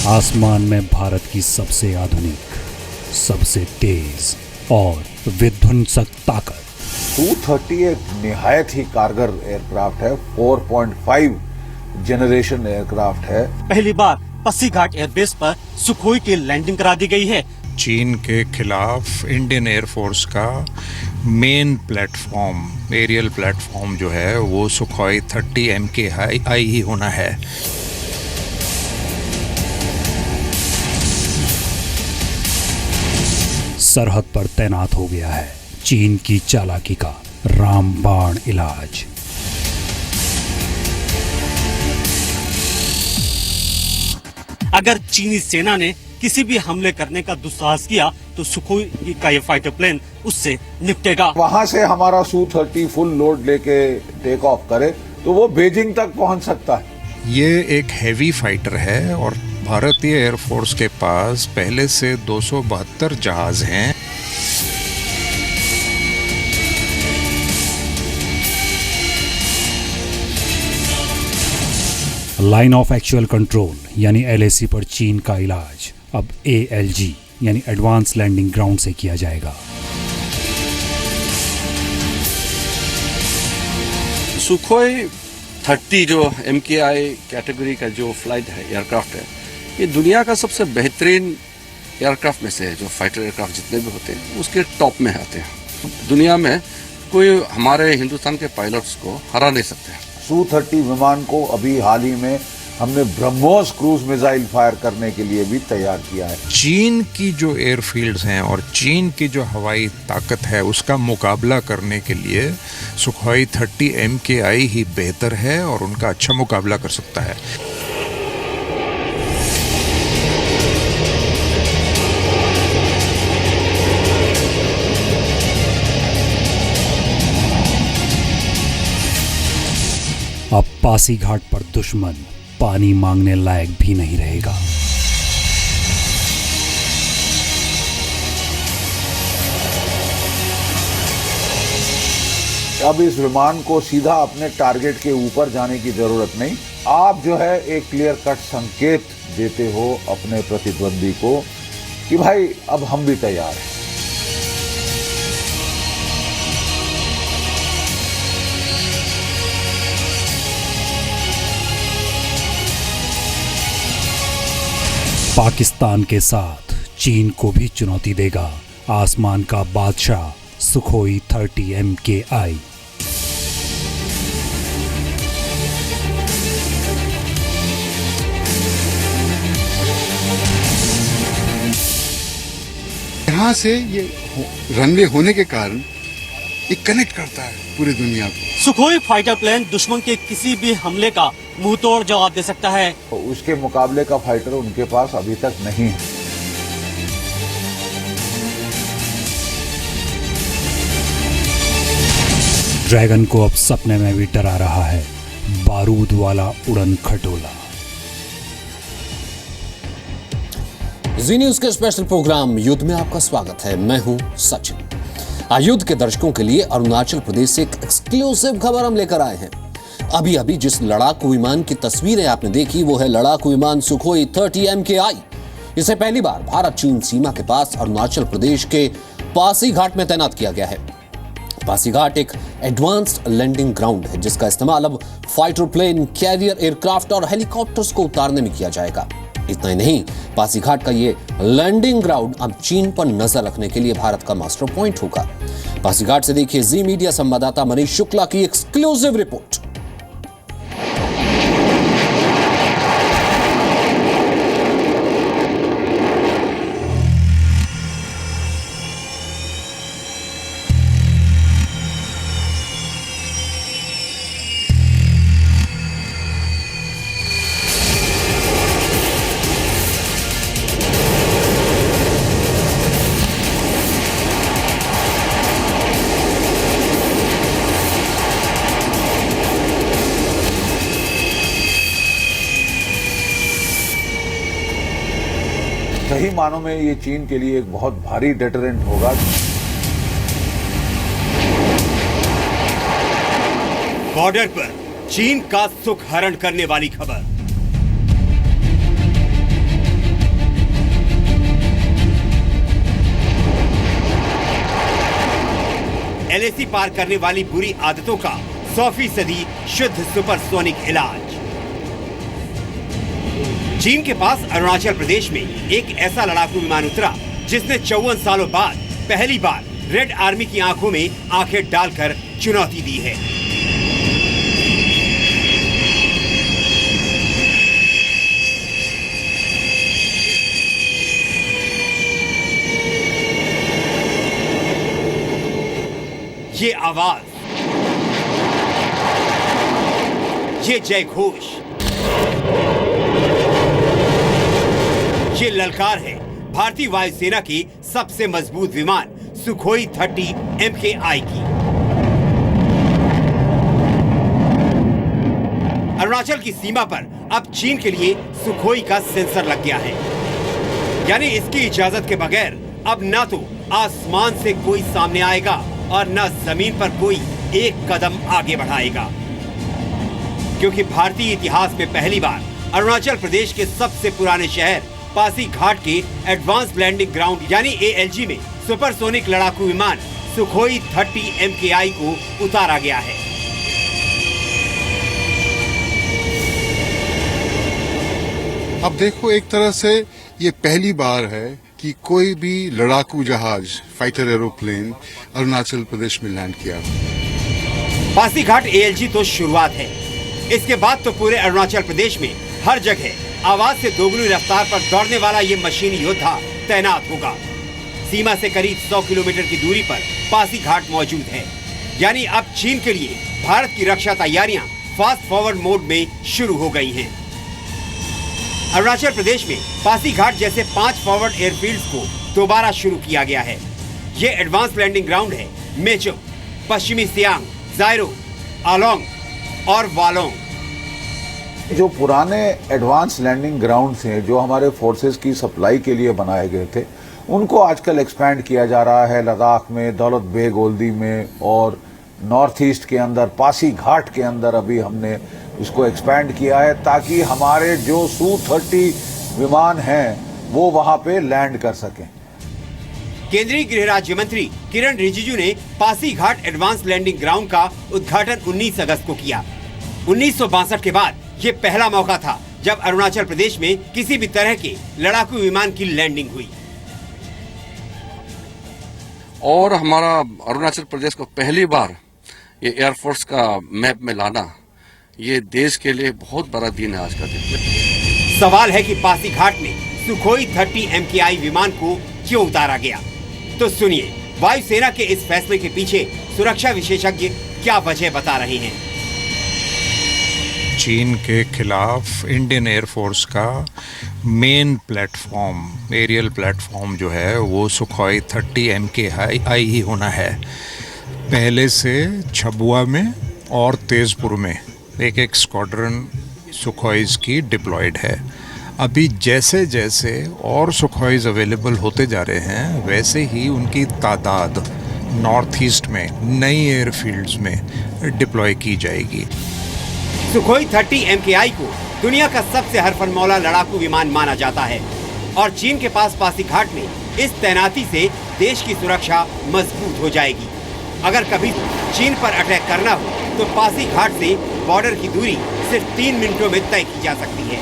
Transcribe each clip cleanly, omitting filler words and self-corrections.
आसमान में भारत की सबसे आधुनिक, सबसे तेज और विध्वंसक ताकत। Su-30 एक निहायत ही कारगर एयरक्राफ्ट है। 4.5 जनरेशन एयरक्राफ्ट है। पहली बार पासीघाट एयरबेस पर सुखोई की लैंडिंग करा दी गई है। चीन के खिलाफ इंडियन एयरफोर्स का मेन प्लेटफॉर्म, एरियल प्लेटफॉर्म जो है वो सुखोई 30 MKI ही होना है। सरहद पर तैनात हो गया है चीन की चालाकी का रामबाण इलाज। अगर चीनी सेना ने किसी भी हमले करने का दुस्साहस किया तो सुखोई का ये फाइटर प्लेन उससे निपटेगा। वहां से हमारा Su-30 फुल लोड लेके टेक ऑफ करे तो वो बीजिंग तक पहुंच सकता है। ये एक हैवी फाइटर है और भारतीय एयरफोर्स के पास पहले से 272 जहाज हैं। लाइन ऑफ एक्चुअल कंट्रोल यानी LAC पर चीन का इलाज अब ALG यानी एडवांस लैंडिंग ग्राउंड से किया जाएगा। सुखोई 30 जो MKI कैटेगरी का जो फ्लाइट है, एयरक्राफ्ट है, ये दुनिया का सबसे बेहतरीन एयरक्राफ्ट में से है। जो फाइटर एयरक्राफ्ट जितने भी होते हैं उसके टॉप में आते हैं। दुनिया में कोई हमारे हिंदुस्तान के पायलट्स को हरा नहीं सकते। Su-30 विमान को अभी हाल ही में हमने ब्रह्मोस क्रूज मिसाइल फायर करने के लिए भी तैयार किया है। चीन की जो एयरफील्ड्स हैं और चीन की जो हवाई ताकत है उसका मुकाबला करने के लिए सुखोई 30 MKI ही बेहतर है और उनका अच्छा मुकाबला कर सकता है। अब पासीघाट पर दुश्मन पानी मांगने लायक भी नहीं रहेगा। अब इस विमान को सीधा अपने टारगेट के ऊपर जाने की जरूरत नहीं। आप जो है एक क्लियर कट संकेत देते हो अपने प्रतिद्वंदी को कि भाई अब हम भी तैयार हैं। पाकिस्तान के साथ चीन को भी चुनौती देगा आसमान का बादशाह सुखोई 30 MKI। यहाँ से ये रनवे होने के कारण ये कनेक्ट करता है पूरी दुनिया को। सुखोई फाइटर प्लेन दुश्मन के किसी भी हमले का मुंहतोड़ जवाब दे सकता है। उसके मुकाबले का फाइटर उनके पास अभी तक नहीं है। ड्रैगन को अब सपने में भी डरा रहा है बारूद वाला उड़न खटोला। जी न्यूज के स्पेशल प्रोग्राम युद्ध में आपका स्वागत है। मैं हूं सचिन। युद्ध के दर्शकों के लिए अरुणाचल प्रदेश से एक एक्सक्लूसिव खबर हम लेकर आए हैं। अभी अभी जिस लड़ाकू विमान की तस्वीरें आपने देखी वो है लड़ाकू विमान सुखोई 30 MKI। इसे पहली बार भारत चीन सीमा के पास अरुणाचल प्रदेश के पासीघाट में तैनात किया गया है। पासीघाट एक एडवांस्ड लैंडिंग ग्राउंड है जिसका इस्तेमाल अब फाइटर प्लेन, कैरियर एयरक्राफ्ट और हेलीकॉप्टर्स को उतारने में किया जाएगा। इतना ही नहीं, पासीघाट का ये लैंडिंग ग्राउंड अब चीन पर नजर रखने के लिए भारत का मास्टर पॉइंट होगा। पासीघाट से देखिए जी मीडिया संवाददाता मनीष शुक्ला की एक्सक्लूसिव रिपोर्ट। सही मानों में ये चीन के लिए एक बहुत भारी डेटरेंट होगा। बॉर्डर पर चीन का सुख हरण करने वाली खबर। एलएसी पार करने वाली बुरी आदतों का 100% शुद्ध सुपरसोनिक इलाज। चीन के पास अरुणाचल प्रदेश में एक ऐसा लड़ाकू विमान उतरा जिसने 54 सालों बाद पहली बार रेड आर्मी की आंखों में आंखें डालकर चुनौती दी है। ये आवाज, ये जय घोष, ये ललकार है भारतीय वायुसेना की सबसे मजबूत विमान सुखोई 30 MKI की। अरुणाचल की सीमा पर अब चीन के लिए सुखोई का सेंसर लग गया है, यानी इसकी इजाजत के बगैर अब ना तो आसमान से कोई सामने आएगा और न जमीन पर कोई एक कदम आगे बढ़ाएगा, क्योंकि भारतीय इतिहास में पहली बार अरुणाचल प्रदेश के सबसे पुराने शहर पासीघाट के एडवांस लैंडिंग ग्राउंड यानी ALG में सुपरसोनिक लड़ाकू विमान सुखोई 30 MKI को उतारा गया है। अब देखो, एक तरह से ये पहली बार है कि कोई भी लड़ाकू जहाज, फाइटर एरोप्लेन अरुणाचल प्रदेश में लैंड किया। पासीघाट ALG तो शुरुआत है, इसके बाद तो पूरे अरुणाचल प्रदेश में हर जगह आवाज से दोगुनी रफ्तार पर दौड़ने वाला ये मशीनी योद्धा तैनात होगा। सीमा से करीब 100 किलोमीटर की दूरी पर पासीघाट मौजूद है, यानी अब चीन के लिए भारत की रक्षा तैयारियां फास्ट फॉरवर्ड मोड में शुरू हो गई हैं। अरुणाचल प्रदेश में पासीघाट जैसे 5 फॉरवर्ड एयरफील्ड्स को दोबारा शुरू किया गया है। ये एडवांस लैंडिंग ग्राउंड है मेचुक, पश्चिमी सियांग, जायरो, आलोंग और वालोंग। जो पुराने एडवांस लैंडिंग ग्राउंड्स हैं जो हमारे फोर्सेस की सप्लाई के लिए बनाए गए थे, उनको आजकल एक्सपैंड किया जा रहा है। लद्दाख में, दौलत बेग ओल्दी में और नॉर्थ ईस्ट के अंदर पासीघाट के अंदर अभी हमने इसको एक्सपैंड किया है, ताकि हमारे जो Su-30 विमान हैं वो वहां पे लैंड कर सकें। केंद्रीय गृह राज्य मंत्री किरण रिजिजू ने पासीघाट एडवांस लैंडिंग ग्राउंड का उद्घाटन 19 अगस्त को किया। 1962 के बाद ये पहला मौका था जब अरुणाचल प्रदेश में किसी भी तरह के लड़ाकू विमान की लैंडिंग हुई। और हमारा अरुणाचल प्रदेश को पहली बार ये एयरफोर्स का मैप में लाना, ये देश के लिए बहुत बड़ा दिन है आज का दिन। सवाल है कि पासीघाट में सुखोई 30 MKI विमान को क्यों उतारा गया? तो सुनिए वायुसेना के इस फैसले के पीछे सुरक्षा विशेषज्ञ क्या वजह बता रहे हैं। चीन के खिलाफ इंडियन एयरफोर्स का मेन प्लेटफॉर्म, एरियल प्लेटफॉर्म जो है वो सुखोई 30 MKI ही होना है। पहले से छबुआ में और तेजपुर में एक स्क्वाड्रन सुखोईज की डिप्लॉयड है। अभी जैसे जैसे और सुखोईज अवेलेबल होते जा रहे हैं, वैसे ही उनकी तादाद नॉर्थ ईस्ट में नई एयरफील्ड्स में डिप्लॉय की जाएगी। सुखोई 30 MKI को दुनिया का सबसे हरफनमौला लड़ाकू विमान माना जाता है और चीन के पास पासीघाट में इस तैनाती से देश की सुरक्षा मजबूत हो जाएगी। अगर कभी चीन पर अटैक करना हो तो पासीघाट से बॉर्डर की दूरी सिर्फ 3 मिनटों में तय की जा सकती है।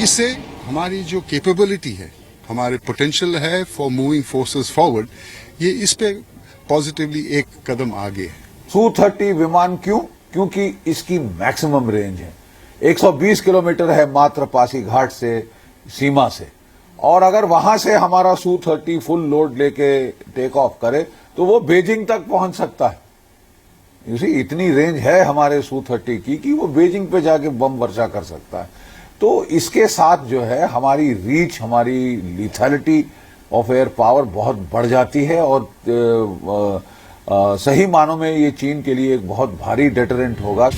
इससे हमारी जो कैपेबिलिटी है, हमारे पोटेंशियल है फॉर मूविंग फोर्सेस फॉरवर्ड, ये इस पे पॉजिटिवली एक कदम आगे है। Su-30 विमान क्यों? क्योंकि इसकी मैक्सिमम रेंज है 120 किलोमीटर है मात्र पासीघाट से सीमा से, और अगर वहां से हमारा Su-30 फुल लोड लेके टेक ऑफ करे तो वो बीजिंग तक पहुंच सकता है। इतनी रेंज है हमारे Su-30 की कि वो बीजिंग पे जाके बम वर्षा कर सकता है। तो इसके साथ जो है हमारी रीच, हमारी लिथैलिटी ऑफ एयर पावर बहुत बढ़ जाती है और सही मानों में ये चीन के लिए एक बहुत भारी डेटरेंट होगा।